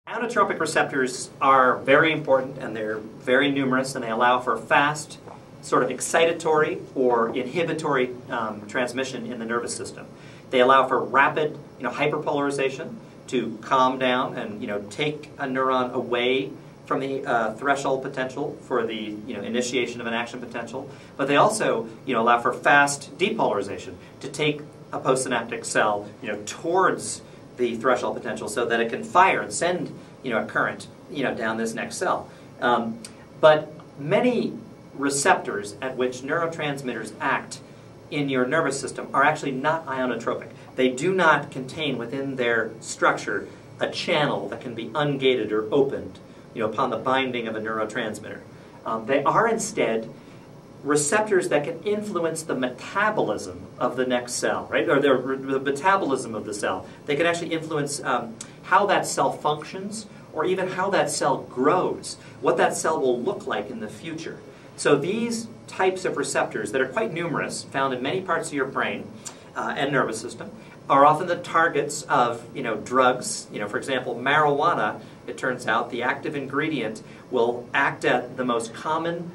Metabotropic receptors are very important, and they're very numerous, and they allow for fast, sort of excitatory or inhibitory transmission in the nervous system. They allow for rapid, hyperpolarization to calm down and, take a neuron away from the threshold potential for the, initiation of an action potential. But they also, allow for fast depolarization to take a postsynaptic cell, towards the threshold potential so that it can fire and send, a current, down this next cell. But many receptors at which neurotransmitters act in your nervous system are actually not ionotropic. They do not contain within their structure a channel that can be ungated or opened, upon the binding of a neurotransmitter. They are instead receptors that can influence the metabolism of the next cell, right? Or the metabolism of the cell. They can actually influence how that cell functions, or even how that cell grows, what that cell will look like in the future. So these types of receptors that are quite numerous, found in many parts of your brain and nervous system, are often the targets of drugs. For example, marijuana, it turns out the active ingredient will act at the most common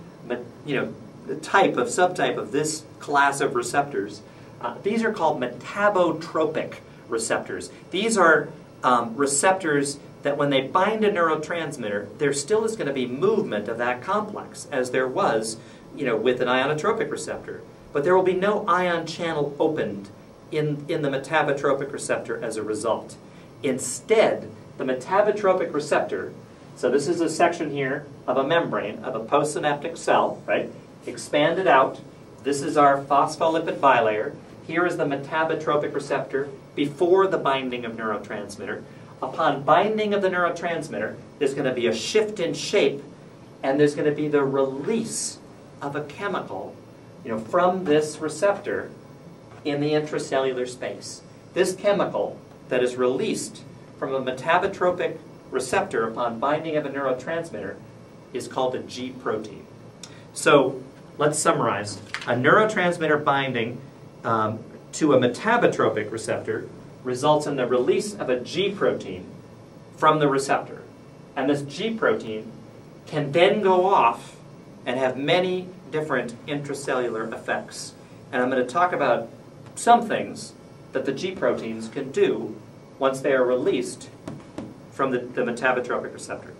subtype of this class of receptors. These are called metabotropic receptors. These are receptors that when they bind a neurotransmitter, there still is going to be movement of that complex, as there was, with an ionotropic receptor. But there will be no ion channel opened in the metabotropic receptor as a result. Instead, the metabotropic receptor, so this is a section here of a membrane of a postsynaptic cell, right? Expanded out. This is our phospholipid bilayer. Here is the metabotropic receptor before the binding of neurotransmitter. Upon binding of the neurotransmitter, there's going to be a shift in shape, and there's going to be the release of a chemical, from this receptor in the intracellular space. This chemical that is released from a metabotropic receptor upon binding of a neurotransmitter is called a G protein. So let's summarize. A neurotransmitter binding to a metabotropic receptor results in the release of a G protein from the receptor. And this G protein can then go off and have many different intracellular effects. And I'm going to talk about some things that the G proteins can do once they are released from the metabotropic receptor.